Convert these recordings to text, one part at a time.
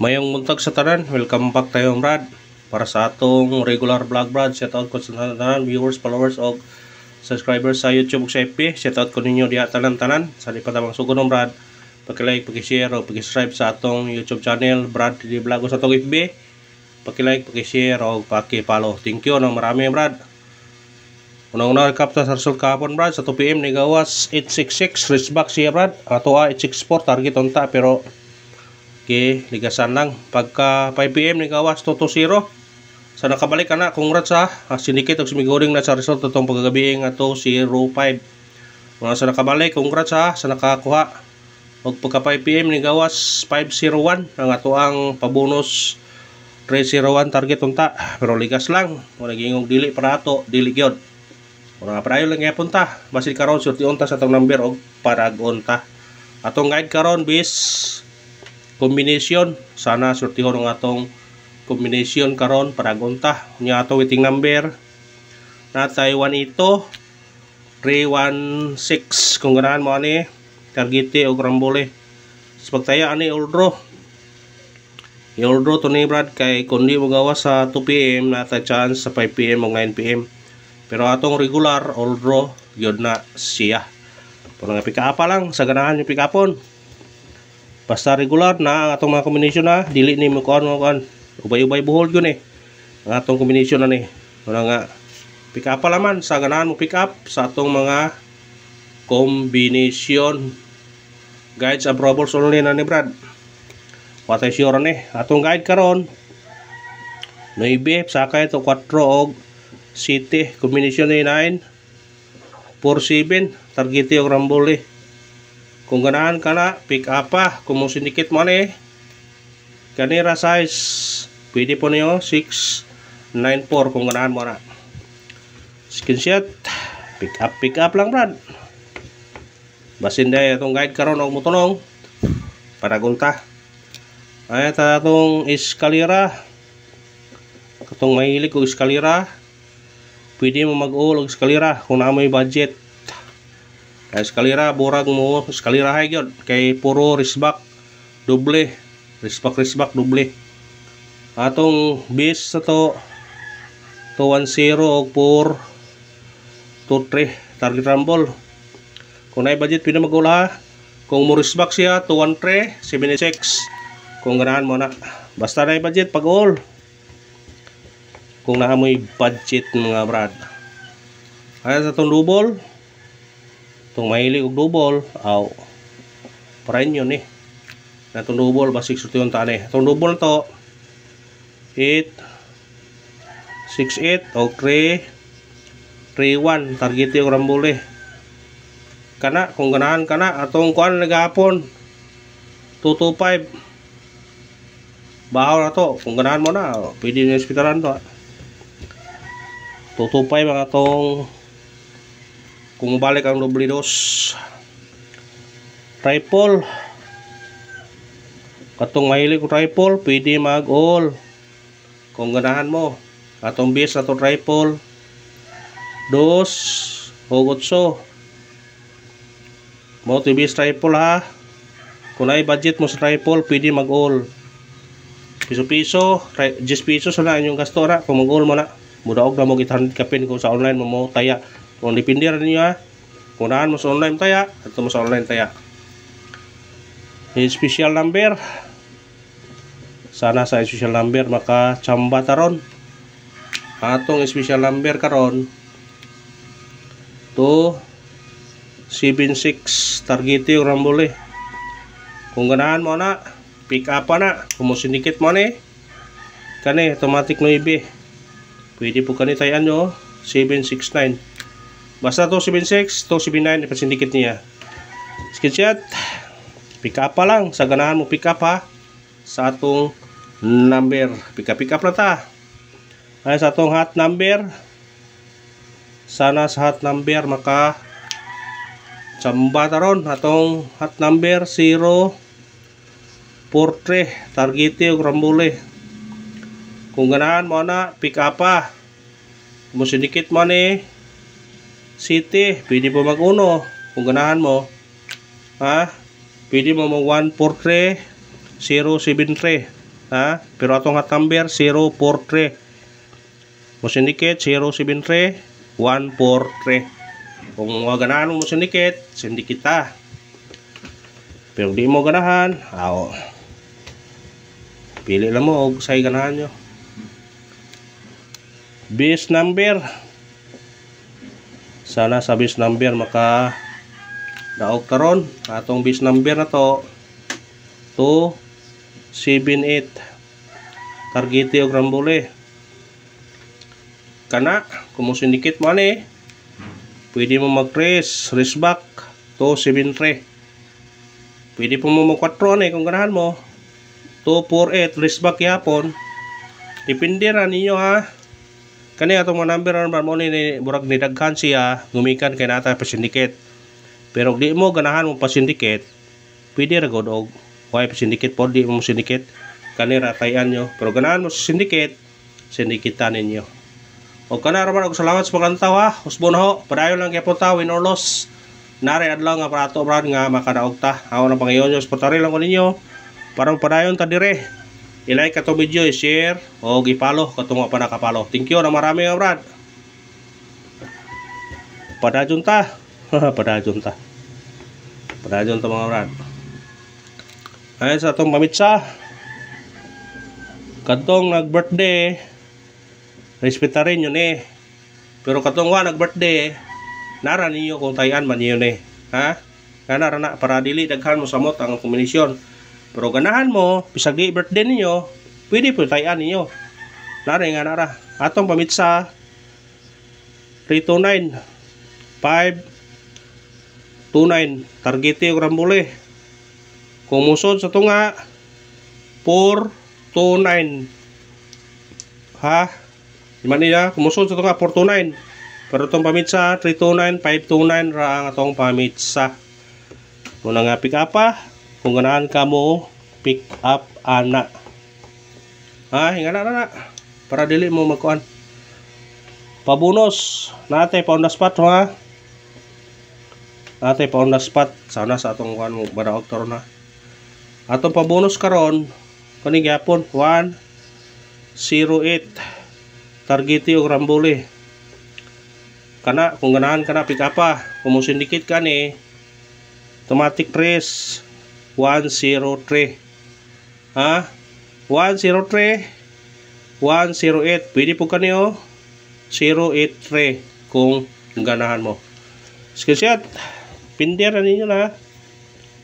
Mayong muntag sa tanan, welcome back tayo Brad. Para sa atong regular vlog Brad, shoutout ko sa tanan, viewers, followers o subscribers sa YouTube ug sa FB. Shoutout ko ninyo diha tanan-tanan sa lipat amang sugon Brad. Paki-like, paki-share o paki-subscribe sa atong YouTube channel Brad di vlog sa atong FB. Paki-like, paki-share o paki-follow. Thank you nang marami Brad. Unang-una kapta sa result kahapon Brad sa 2 PM ni gawas 866 reachback siya Brad. Ato 864 target unta pero ligasan lang. Pagka 5 PM ni gawas 220. Sa nakabalik na, congrats ha. Sinikit og simigoding na sa result itong pagkagabi nga 205. Mga sa nakabalik, congrats ha. Sa nakakuha. Og pagka 5 PM ni gawas 501. Ang ato ang pabonus 301 target unta. Pero ligas lang. Wala gingog dili para ato, dili gyud. Mga prayo lang yapon ta. Basin karon surti unta sa atong number og parag unta. Atong guide karon bis combination, sana surtihon ng atong combination karon para gunta nya ato waiting number natay 182 316 kung ganahan mo ani targete o grambole sa pagtaya ani oldro to ni Brad kay kundi mo gawas sa 2 PM natay chance sa 5 PM o 9 PM pero atong regular oldro yun na siya pero nga pika-apa lang sa ganahan yung pikapon. Basta regular na ang atong mga combination na dili ni mo kuan ubay-ubay buhol yun ang atong combination na ni wala nga pick up pa laman sa ganahan mo pick up sa atong mga combination guides and approvals only na ni Brad watay sure ni atong guide karon 9 sakay to 4 og 7 combination ni 9 4-7 targete og rambole. Kung ganahan ka na, pick up pa. Kung mo sindikit mo na kanira size, pwede po niyo 694 kung ganahan mo na. Screenshot, pick up lang Brad. Basin day itong guide karon og mutunong para gunta. Ay itong eskalera. Itong mahilig og eskalera. Pwede mo mag-uul og eskalera kung na may budget. Eskalera burag mo eskalera hay gyud kay puro risback doble risback doble atong base sa to 10 og 4 23 target rumble kung nay budget pina magula kung mo risback siya 213 76 kung ganahan mo na basta nay budget pag all kung naamoy budget mga Brad ay sa tong double itong mahilig og double aw para inyo ni na itong double basig surti yung taan itong double to 8 6 8 o 3 3 1 target yung rambole kana kung ganahan kana atong kuan nagahapon 225 bahaw na to kung ganahan mo na pwede nyo hospitalan to 225 ang atong kung balik ang doble dos triple katong mahilig ko triple pwede mag all kung ganahan mo atong base na to triple dos o 8 mo to base triple ha kung ay budget mo sa triple pwede mag all piso 10 piso na inyong gasto na kung mag all mo na mudaog na mo gitahan kapin kung sa online mo taya kung dipindi rin niyo ha kung naan mo sa online taya ito mo sa online taya yung special number sana sa special number makachamba taron atong special number karon 276 target yung rambole kung ganahan mo na pick up na kung mo sindikit mo na kani automatic 9 pwede po kani tayan nyo 769 basta 276, 279 ipasindikit niya. Screenshot. Pick up pa lang. Sa ganahan mo pick up ha. Sa atong number. Pick up na ta. Ay sa atong hot number. Sana sa hot number maka chamba taron. Atong hot number 043 targete og rambole. Kung ganahan mo na pick up pa. Kung sindikit mo ni City, pwede po mag-uno kung ganahan mo ha, pwede mo mag 143 073 ha, pero atong hat number 043. Mo syndicate 073 143. Kung ganahan mo syndicate, syndicate ta. Pero di mo ganahan, pili lang mo og say ganahan nyo. Base number. Sana sa base number maka daog karon. Atong base number na to 278. Targete og rambole. Kana kung mo syndicate mo ani, pwede mo mag-trace back 273. Pwede po mo mag-4 ani kung ganahan mo 248 trace back yapon. Depende ra ninyo ha. Kani atong mga number ra mo ni burag ni daghan siya gumikan kay nata pa syndicate. Pero di mo ganahan mo pa syndicate, pwede ra gud og why pa syndicate po di mo syndicate. Kani ra tayan nyo. Pero ganahan mo sa syndicate, syndicate ninyo. O kana ra man og salamat sa paglantaw ha. Usbon ho, padayon lang gyapon ta win or loss. Nare adlaw nga para ato brad nga makadaog ta. Aw na pangayon nyo, supportari lang ko ninyo. Para padayon ta dire. I-like ka to video, i-share o i-follow katong pa nakapalo. Thank you na marami nga brad. Padayon ta. Padayon ta. Padayon ta mga brad. Ay sa atong pamitsa. Kadtong nag-birthday, respetarin yun eh. Pero katong nag-birthday, nara ninyo kung tayan man yun eh. Ha? Nara na para dili daghan mo samot ang kombinasyon. Pero ganahan mo, bisag di birthday ninyo, pwede po tayan ninyo. Nara. Atong pamitsa 329 529 targete og rambole. Kung musod sa tunga 429. Ha? Iman niya, kumusod sa itong 429. Pero itong pamitsa, 329, 529 ra ang itong pamitsa. Muna nga pick up pa. Kung ganahan ka mo, pick up ana. Ha, hingana na. Para dili mo magkuhan. Pabunos. Nate pa on the spot ha. Nate pa on the spot. Sana sa atong kuhan mo, badaog karon ha. Atong pabunos karon, kaning gyapon 108. Targete og rambole. Kana kung ganahan kana pick up pa, kung mo syndicate ka ni automatic trace 103. Ha? 103 108. Pwede po kaniyo 083 kung ganahan mo. Screenshot. Pinder na ninyo na.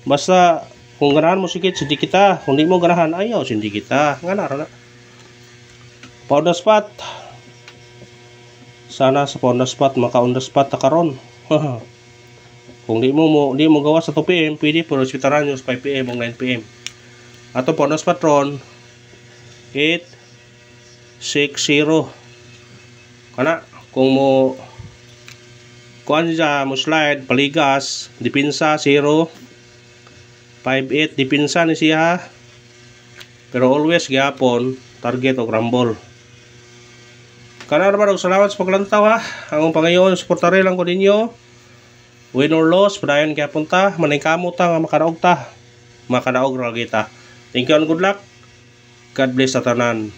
Basta kung ganahan mo sikit kita. Kung di mo ganahan ayaw sindi kita. Ngana na. Pa on the spot. Sana sa on the spot maka on the spot ta karon. Kung di mo gawa sa 2 PM, pwede pero respetuhan nyo sa 5 PM o 9 PM. Ato on the spot ron 860. Kana kung mo kuan siya mo slide paligas dipinsa 0 58 dipinsa ni siya. Pero always gyapon target og rumble. Kana naman og salamat sa paglantaw ha. Ang pangayon suportare lang ko ninyo. Win or loss, padayon kaya punta, maningkamot ta nga makadaog ta. Makadaog ra kita. Thank you and good luck. God bless sa tanan.